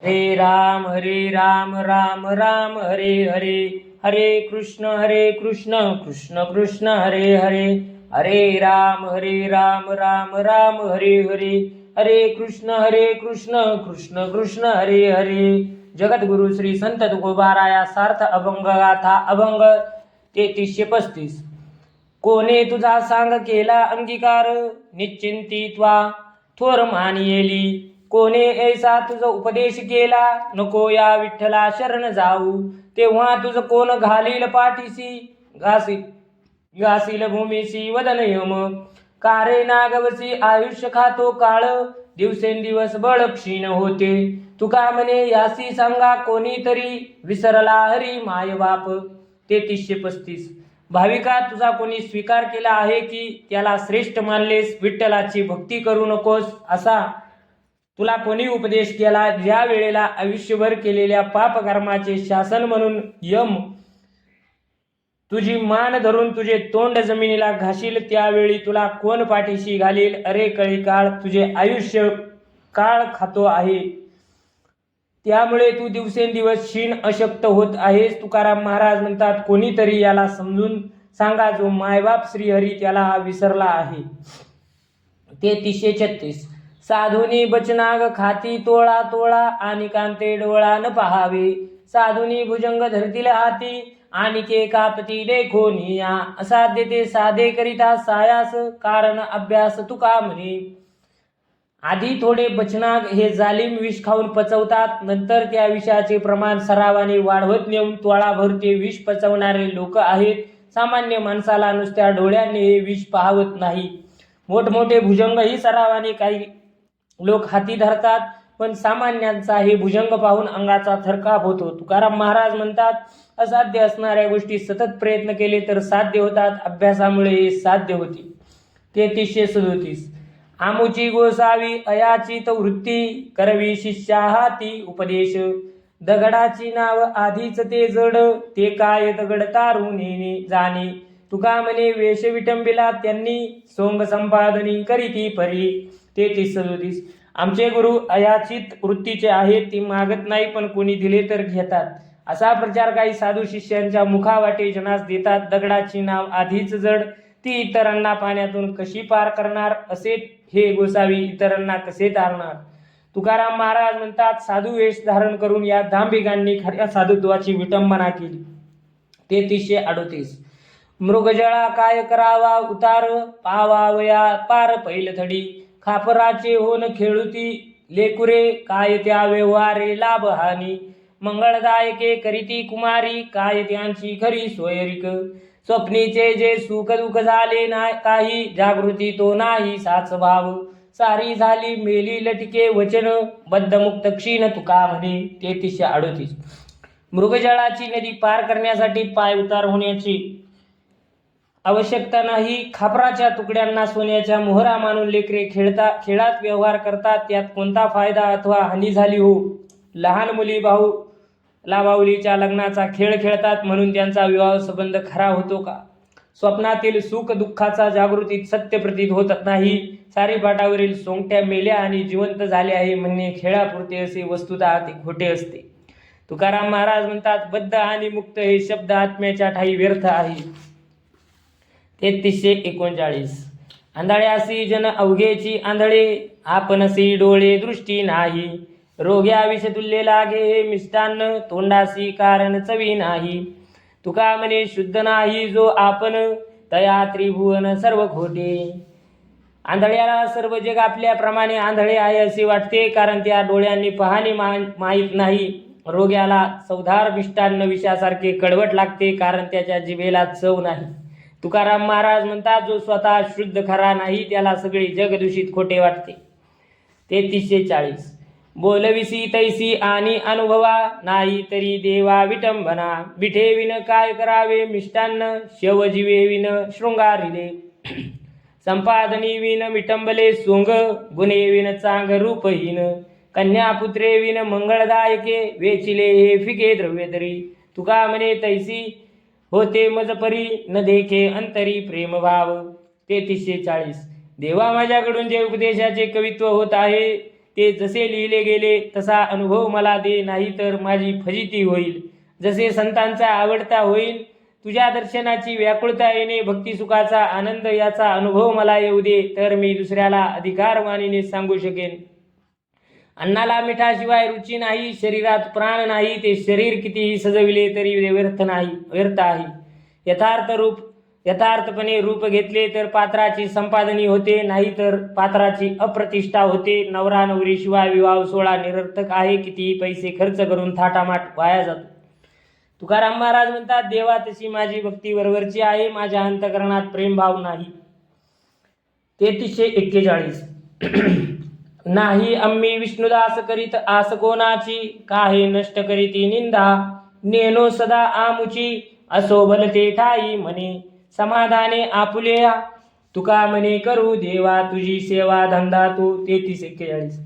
हरे राम राम राम हरे हरे, हरे कृष्ण कृष्ण कृष्ण हरे हरे, हरे राम राम राम हरे हरे, हरे कृष्ण कृष्ण कृष्ण हरे हरे. जगद्गुरु श्री संत तुकोबाराया सार्थ अभंग गाथा अभंग 3335. कोणे तुझा सांग केला अंगीकार, निश्चिंती त्वा थोर मानियेली. कोणे ऐसा तुझ उपदेश केला, नको या विठ्ठला शरण जाऊ. तेव्हा तुझ कोण घालील पाठीसी, घासील भूमीसी वदन यम. कारे नागवसी आयुष्य खातो काळ, दिवसेंदिवस बळ क्षीण होते. तुका म्हणे यासी सांगा कोणीतरी, विसरला हरी माय बाप. 3335. भाविका, तुझा कोणी स्वीकार केला आहे की त्याला श्रेष्ठ मानलेस, विठ्ठलाची भक्ती करू नकोस असा तुला कोणी उपदेश केला? ज्या वेळेला आयुष्यभर केलेल्या पापकर्माचे शासन म्हणून यम तुझी मान धरून तुझे तोंड जमिनीला घाशील, त्यावेळी तुला कोण पाठीशी घालील? अरे कळी काळ, तुझे आयुष्य काळ खातो आहे, त्यामुळे तू दिवसेंदिवस क्षीण अशक्त होत आहेस. तुकाराम महाराज म्हणतात, कोणीतरी याला समजून सांगा, जो मायबाप श्रीहरी त्याला हा विसरला आहे. 3336. साधुनी बचनाग खाती तोळा तोळा, आणि कांते डोळा न पहावे. साधुनी भुजंग धरतील हाती, आणि के कापती देखोनिया. असाध्य ते साधे करिता सायास, कारण अभ्यास तुका म्हणे. आधी थोडे बचनाग हे जालिम विष खाऊन पचवतात, नंतर त्या विषाचे प्रमाण सरावाने वाढवत नेऊन तोळाभर ते विष पचवणारे लोक आहेत. सामान्य माणसाला नुसत्या डोळ्यांनी हे विष पाहवत नाही. मोठमोठे भुजंगही सरावाने काही लोक हाती धरतात, पण सामान्यांचा हे भुजंग पाहून अंगाचा थरकाप होतो. तुकाराम महाराज म्हणतात, असाध्य असणाऱ्या गोष्टी सतत प्रयत्न केले तर साध्य होतात, अभ्यासामुळे हे साध्य होते. 3337. आमुची गोसावी अयाचित वृत्ती, करवी शिष्या हाती उपदेश. दगडाची नाव आधीच ते जड, ते काय दगड तारून जाणे. तुका म्हणे वेश विटंबिला त्यांनी, सोंग संपादनी करीती परी. 3337. आमचे गुरु अयाचित वृत्तीचे आहेत, ती मागत नाही, पण कोणी दिले तर घेतात. असा प्रचार काही साधू शिष्यांच्या मुखावाटे जनास देतात. दगडाची नाव आधीच जड, ती इतरांना पाण्यातून कशी पार करणार, असे हे गोसावी इतरांना कसे तारणार. तुकाराम महाराज म्हणतात, साधू वेश धारण करून या दांभिकांनी खऱ्या साधुत्वाची विटंबना केली. 3338. मृगजळा काय करावा उतार, पावावया पार पैलथडी. खापराचे होन खेळुती लेकुरे, काय त्या व्यवहारे लाभ हानी. मंगळदायके करीती कुमारी, काय त्यांची खरी सोयरिक. स्वप्नीचे जे सुख दुःख झाले नाही काही, जागृती तो नाही साच भाव. सारी झाली मेली लटके वचन, बद्धमुक्त क्षीण तुका म्हणे. 3338. मृगजळाची नदी पार करण्यासाठी पाय उतार होण्याची आवश्यकता नाही. खापराच्या तुकड्यांना सोन्याच्या मोहरा मानून लेकरे खेळात व्यवहार करतात, त्यात कोणता फायदा अथवा हानी झाली हो? लहान मुली भाऊलीच्या लग्नाचा खेळ खेळतात, म्हणून त्यांचा विवाह संबंध खरा होतो का? स्वप्नातील सुख दुःखाचा जागृतीत सत्य प्रतीत होत नाही. सारीपाटावरील सोंगट्या मेल्या आणि जिवंत झाल्या आहे म्हणणे खेळापुरते असे वस्तुतः ते खोटे असते. तुकाराम महाराज म्हणतात, बद्ध आणि मुक्त हे शब्द आत्म्याच्या ठाई व्यर्थ आहे. 3339. आंधळ्यासी जन अवघेची आंधळे, आपणसी डोळे दृष्टी नाही. रोग्या विषतुल्य लागे हे मिष्टान्न, तोंडासी कारण चवी नाही. तुका म्हणे शुद्ध नाही जो आपण, तया त्रिभुवन सर्व खोटे. आंधळ्याला सर्व जग आपल्याप्रमाणे आंधळे आहे असे वाटते, कारण त्या डोळ्यांनी पाहणे माहीत नाही. रोग्याला चवदार मिष्टान्न विषासारखे कडवट लागते, कारण त्याच्या जिभेला चव नाही. तुकाराम महाराज म्हणतात, जो स्वतः शुद्ध खरा नाही, त्याला सगळे जग दूषित खोटे वाटते. 3340. बोलविसी तैसी आणि अनुभवा, नाही तरी देवा विटंबना. बिठे विन काय करावे मिष्टान्न, शवजीवे विन शृंगारिले. संपादनी विन विटंबले सोंग, गुणे विन चांग रूपहीन. कन्यापुत्रे विन मंगळदायके, वेचिले हे फिके द्रव्यतरी. तुका म्हणे तैसी होते मजपरी, न देखे अंतरी प्रेमभाव. 3340. देवा माझ्याकडून जे उपदेशाचे कवित्व होत आहे ते जसे लिहिले गेले तसा अनुभव मला दे, नाही तर माझी फजिती होईल. जसे संतांचा आवडता होईल, तुझ्या दर्शनाची व्याकुळता येणे, भक्तिसुखाचा आनंद याचा अनुभव मला येऊ दे, तर मी दुसऱ्याला अधिकारवाणीने सांगू शकेन. अन्नाला मिठाशिवाय रुची नाही, शरीरात प्राण नाही, ते शरीर कितीही सजविले तरी व्यर्थ आहे. यथार्थपणे रूप घेतले तर पात्राची संपादनी होते, नाही तर पात्राची अप्रतिष्ठा होते. नवरा नवरी शिवाय विवाह सोहळा निरर्थक आहे, कितीही पैसे खर्च करून थाटामाट वाया जातो. तुकाराम महाराज म्हणतात, देवा तशी माझी भक्ती वरवरची आहे, माझ्या अंतकरणात प्रेमभाव नाही. 3341 नाही आम्ही विष्णुदास करीत आस कोणाची, काहे नष्ट करीती निंदा, नेनो सदा आमुची, असो भलते ठाई म्हणे, समाधाने आपुल्या, तुका म्हणे करू देवा तुझी सेवा धंदा तू. 3341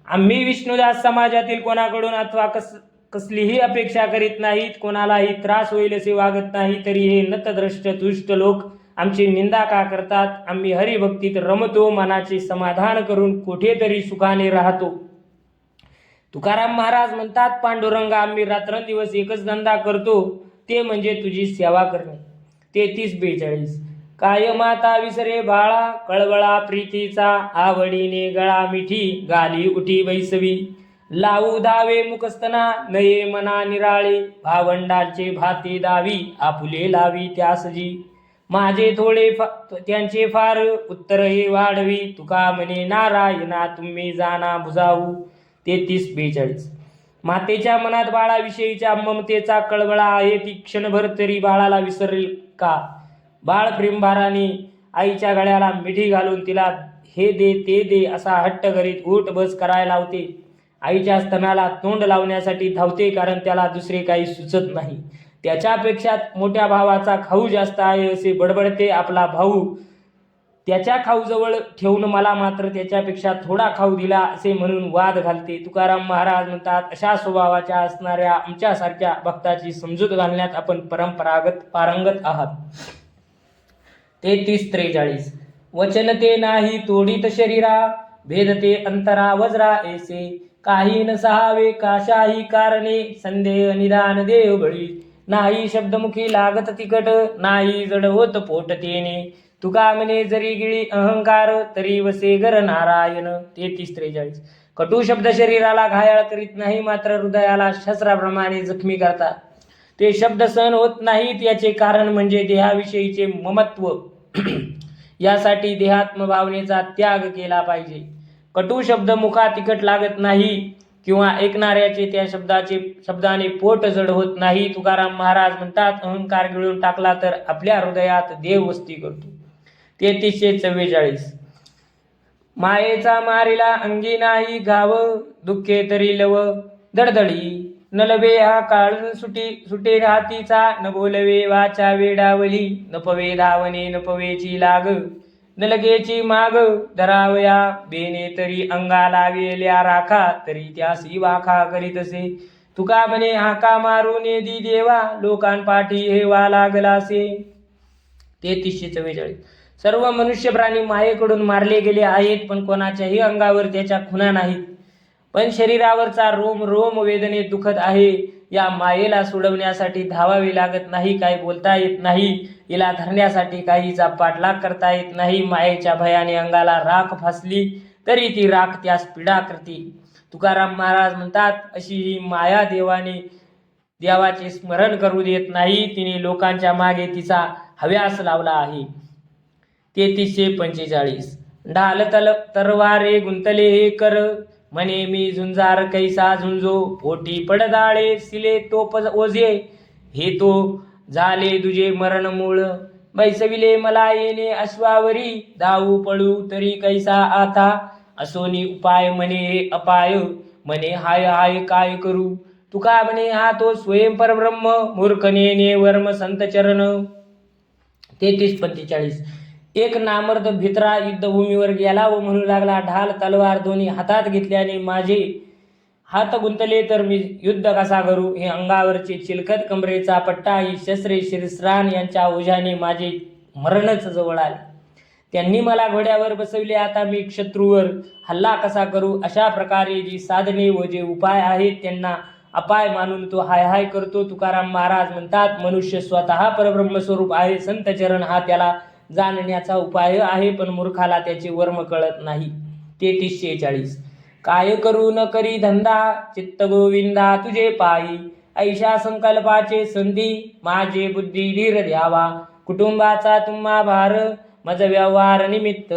आम्ही विष्णुदास समाजातील कोणाकडून अथवा कसलीही अपेक्षा करीत नाहीत, कोणालाही त्रास होईल असे वागत नाही, तरी हे नतद्रष्ट दुष्ट लोक आमची निंदा का करतात. आम्ही हरिभक्तीत रमतो, मनाचे समाधान करून कुठेतरी सुखाने राहतो. तुकाराम महाराज म्हणतात, पांडुरंगा आम्ही रात्रंदिवस एकच धंदा करतो, ते म्हणजे तुझी सेवा करणे. 3342 काय माता विसरे बाळा, कळवळा प्रीतीचा, आवडीने गळा मिठी, गाली उठी बैसवी, लावू दावे मुखस्तना, नये मना निराळे, भावंडांचे भाते दावी, आपुले लावी त्यासजी, माझे थोडे त्यांचे फार, उत्तर हे वाढवी, तुका म्हणे नारायणा तुम्ही जाना बुजावू. 3342 मातेच्या मनात बाळाविषयीच्या ममतेचा कळवळा आहे, ती क्षणभर तरी बाळाला विसरेल का. बाळ प्रेमभाराने आईच्या गळ्याला मिठी घालून तिला हे दे ते दे असा हट्ट करीत उठ बस करायला लावते. आईच्या स्तनाला तोंड लावण्यासाठी धावते, कारण त्याला दुसरे काही सुचत नाही. त्याच्यापेक्षा मोठ्या भावाचा खाऊ जास्त आहे असे बडबडते. आपला भाऊ त्याच्या खाऊजवळ ठेवून मला मात्र त्याच्यापेक्षा थोडा खाऊ दिला असे म्हणून वाद घालते. तुकाराम महाराज म्हणतात, अशा स्वभावाच्या असणाऱ्या आमच्यासारख्या भक्ताची समजूत घालण्यात आपण पारंगत आहात. 3343 वचन ते नाही तोडीत शरीरा, भेदते अंतरा वज्रा ऐसे, काही न सहावे काशाही कारणे, संदेह निदान देव बळी, नाही शब्दमुखी लागत तिकट, नाही जड होत पोट तेने, तुका म्हणे जरी गिळी अहंकार, तरी वसे गर नारायण. 3343 कटू शब्द शरीराला घायाळ करीत नाही, मात्र हृदयाला शस्त्राप्रमाणे जखमी करतात. ते शब्द सहन होत नाहीत, याचे कारण म्हणजे देहाविषयीचे ममत्व. यासाठी देहात्मभावनेचा त्याग केला पाहिजे. कटू शब्द मुखा तिखट लागत नाही किंवा ऐकणाऱ्याचे त्या शब्दाने पोट जड होत नाही. तुकाराम महाराज म्हणतात, अहंकार गिळून टाकला तर आपल्या हृदयात देव वस्ती करतो. 3344 मायेचा मारिला अंगी नाही घाव, दुःखे तरी लव दडदडी, न लवे हा काळून सुटे हातीचा, न बोलवे वाचा वेडावली, न पवे धावणे न पवेची लाग, न लगेची माग, धरावया बेने तरी अंगाला वेल्या राखा, तरी त्यासी वाखा करीतसे, तुका म्हणे हाका मारून येदी देवा, लोकांपाठी हेवा लागलासे. 3344 सर्व मनुष्य प्राणी मायेकडून मारले गेले आहेत, पण कोणाच्याही अंगावर त्याच्या खुणा नाहीत. पण शरीरावरचा रोम रोम वेदने दुखत आहे. या मायेला सोडवण्यासाठी धावावे लागत नाही, काही बोलता येत नाही, हिला धरण्यासाठी काहीचा पाठलाग करता येत नाही. मायेच्या भयाने अंगाला राख फासली तरी ती राख त्यास पीडा करते. तुकाराम महाराज म्हणतात, अशी ही माया देवाचे स्मरण करू देत नाही. तिने लोकांच्या मागे तिचा हव्यास लावला आहे. 3345 ढाल तरवारे गुंतले हे कर, म्हणे मी झुंजार कैसा झुंजो, पोटी पडदाळे सिले तोप ओझे, हे तो झाले तुझे मरण मूळ, बैसविले मला येणे अश्वावरी, धावू पळू तरी कैसा आता, असोनी उपाय म्हणे हे अपाय, म्हणे हाय हाय काय करू, तुका म्हणे हा तो स्वयं परब्रह्म, मूर्खनेने वर्म संत चरण. 3345 एक नामर्द भित्रा युद्धभूमीवर गेला व म्हणू लागला, ढाल तलवार दोन्ही हातात घेतल्याने माझे हात गुंतले तर मी युद्ध कसा करू. हे अंगावरचे चिलखत कमरेचा पट्टा, ही शस्त्रे शिरस्त्राण यांच्या ओझ्याने माझे मरणच जवळ आले. त्यांनी मला घोड्यावर बसविले, आता मी शत्रूवर हल्ला कसा करू? अशा प्रकारे जी साधने व जे उपाय आहेत त्यांना अपाय मानून तो हाय हाय करतो. तुकाराम महाराज म्हणतात, मनुष्य स्वतः परब्रह्मस्वरूप आहे. संत चरण हा त्याला जाणण्याचा उपाय आहे, पण मूर्खाला त्याचे वर्म कळत नाही. 33:46 काय करू न करी धंदा, चित्त गोविंदा तुझे पायी. ऐशा संकल्पाचे संधी, माझे बुद्धी धीर द्यावा. कुटुंबाचा तुम्हा भार, मज व्यवहार निमित्त.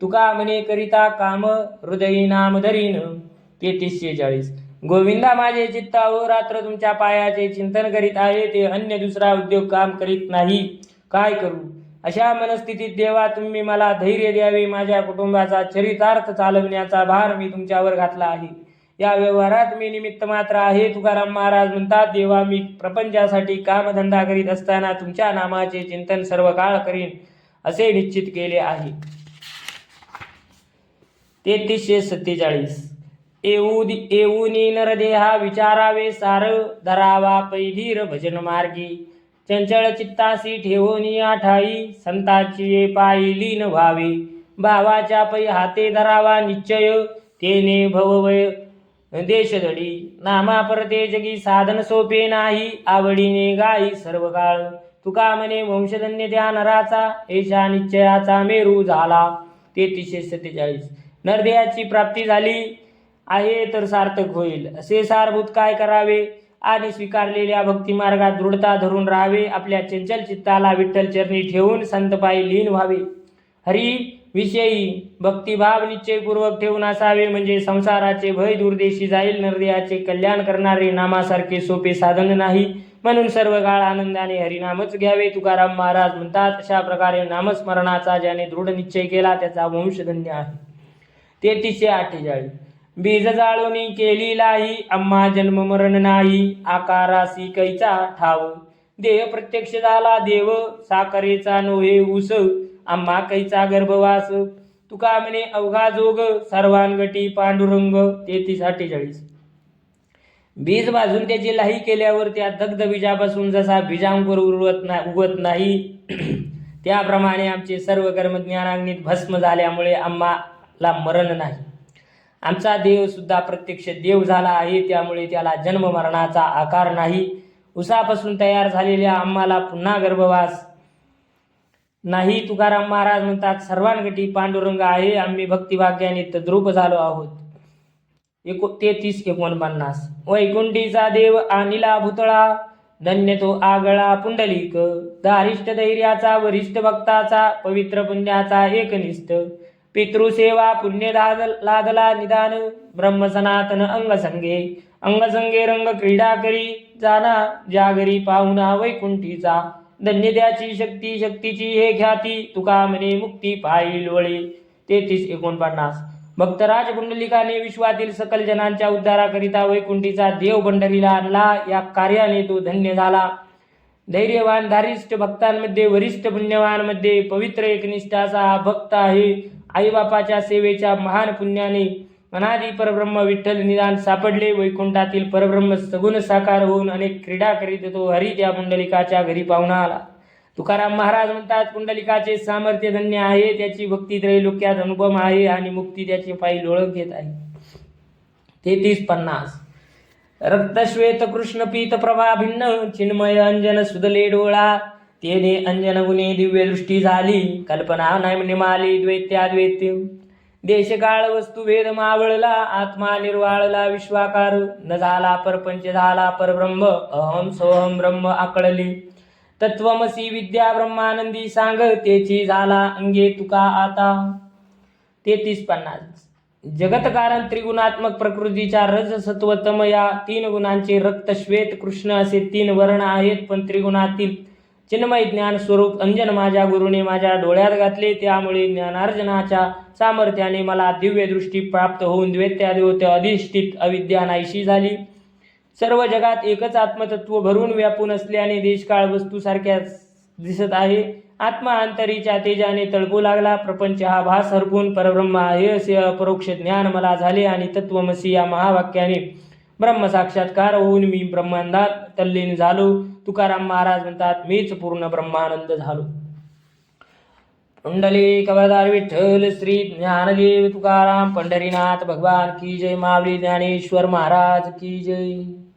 तुका म्हणे करिता काम, हृदयी नाम धरीन. 33:46 गोविंदा माझे चित्त अहोरात्र तुमच्या पायाचे चिंतन करीत आहे, ते अन्य दुसरा उद्योग काम करीत नाही. काय करू? अशा मनस्थितीत देवा तुम्ही मला धैर्य द्यावे. माझ्या कुटुंबाचा चरितार्थ चालवण्याचा भार मी तुमच्यावर घातला आहे. या व्यवहारात मी निमित्त मात्र आहे. तुकाराम महाराज म्हणतात, देवा मी प्रपंचासाठी कामधंदा करीत असताना तुमच्या नामाचे चिंतन सर्व काळ करीन असे निश्चित केले आहे. 33:47 येऊनी नरदेहा विचारावे सार, धरावा पैधीर भजन मार्गी. चंचळ चित्तासी ठेवोनी ठाई, संतांची ये पायी लीन व्हावे. भावाच्या पै हाते धरावा निश्चय, तेने भववय देशदडी. नामा परते जगी साधन सोपे नाही, आवडीने गाई सर्व काळ. तुका म्हणे वंशधन्य त्या नराचा, एशा निश्चयाचा मेरू झाला. 33:47 नरदेहाची प्राप्ती झाली आहे तर सार्थक होईल. असे सारभूत काय करावे? आणि स्वीकारलेल्या भक्तिमार्गात दृढता धरून राहावे. आपल्या चंचल चित्ताला विठ्ठल चरणी ठेवून संतपायी लीन व्हावे. हरी विषयी भक्तिभाव निश्चयपूर्वक ठेवून असावे, म्हणजे संसाराचे भय दूरदेशी जाईल. नरदेहाचे कल्याण करणारे नामासारखे सोपे साधन नाही, म्हणून सर्व काळ आनंदाने हरिनामच घ्यावे. तुकाराम महाराज म्हणतात, अशा प्रकारे नामस्मरणाचा ज्याने दृढ निश्चय केला त्याचा वंश धन्य आहे. 33:48 बीज जाळोनी केली लाही, आम्हा जन्म मरण नाही. आकारासी कैचा ठाव, देह प्रत्यक्ष झाला देव. साखरेचा नोहे ऊस, आम्हा कैचा गर्भवास. तुका म्हणे अवघा जोग, सर्वांगटी पांडुरंग. 33:48 बीज भाजून त्याची लाही केल्यावर त्या दग्ध बीजापासून जसा बीजांकुर उगवत नाही त्याप्रमाणे आमचे सर्व कर्म ज्ञानाग्नीत भस्म झाल्यामुळे आम्हाला मरण नाही. आमचा देव सुद्धा प्रत्यक्ष देव झाला आहे, त्यामुळे त्याला जन्म मरणाचा आकार नाही. उसापासून तयार झालेल्या आम्हाला पुन्हा गर्भवास नाही. तुकाराम महाराज म्हणतात, सर्वांगटी पांडुरंग आहे. आम्ही भक्तिभाग्याने तद्रूप झालो आहोत. 33:49 वैकुंठीचा देव आणिला भुतळा, धन्य तो आगळा पुंडलिक. दारिष्ट धैर्याचा वरिष्ठ भक्ताचा, पवित्र पुण्याचा एकनिष्ठ. पितृसेवा पुण्य लादला निदान, ब्रह्म सनातन अंगसंगे. अंगसंगे रंग क्रीडा करी, जाना जागरी पाहुणा वैकुंठीचा. धन्य त्याची शक्ती, शक्तीची हे ख्याती. तुका म्हणे मुक्ती पायी लोळे. 33:49 भक्तराज पुंडलिकाने विश्वातील सकल जनांच्या उद्धाराकरिता वैकुंठीचा देव पंढरीला आणला. या कार्याने तो धन्य झाला. धैर्यवान धारिष्ठ भक्तांमध्ये, वरिष्ठ पुण्यवानमध्ये पवित्र एकनिष्ठ असा हा भक्त आहे. आईबापाच्या सेवेच्या महान पुण्याने अनादी परब्रह्म विठ्ठल निदान सापडले. वैकुंठातील परब्रह्म सगुण साकार होऊन अनेक क्रीडा करीत तो हरी त्या पुंडलिकाच्या घरी पाहुणा आला. तुकाराम महाराज म्हणतात, पुंडलिकाचे सामर्थ्य धन्य आहे. त्याची भक्ती त्रैलोक्यात अनुपम आहे आणि मुक्ती त्याची पायी ओळख घेत आहे. 33:50 रक्तश्वेत कृष्ण पीत प्रभा भिन्न, चिन्मय अंजन सुदले डोळा. तेने अंजन गुणे दिव्य दृष्टी झाली, कल्पना निमाली द्वैत्याद्वैत्य. देशकाळ वस्तुभेद मावळला, आत्मा निर्वाळला विश्वाकार. न झाला परपंच झाला परब्रह्म, अहम सोहम ब्रह्म आकळले. तत्वमसी विद्या ब्रह्मानंदी सांग, तेची झाला अंगे तुका आता. 33:50 जगतकारण त्रिगुणात्मक प्रकृतीच्या रज सत्व तम या 3 गुणांचे रक्त श्वेत कृष्ण असे 3 वर्ण आहेत. पण त्रिगुणातील चिन्मय ज्ञान स्वरूप अंजन माझ्या गुरुने माझ्या डोळ्यात घातले. त्यामुळे ज्ञानार्जनाच्या सामर्थ्याने मला दिव्य दृष्टी प्राप्त होऊन द्वैत्याद्वैत अधिष्ठित अविद्या नाहीशी झाली. सर्व जगात एकच आत्मतत्व भरून व्यापून असल्याने देशकाळ वस्तू सारख्या दिसत आहे. आत्मा अंतरीच्या तेजाने तळपू लागला. प्रपंच हा भास हरपून परब्रह्म आहे असे अपरोक्ष ज्ञान मला झाले आणि तत्वमसी या महावाक्याने ब्रह्म साक्षात्कार होऊन मी ब्रह्मांडात तल्लीन झालो. तुकाराम महाराज म्हणतात, मीच पूर्ण ब्रह्मानंद झालो. कुंडली कवरदार विठ्ठल श्री ज्ञानदेव तुकाराम पंढरीनाथ भगवान की जय. माऊली ज्ञानेश्वर महाराज की जय.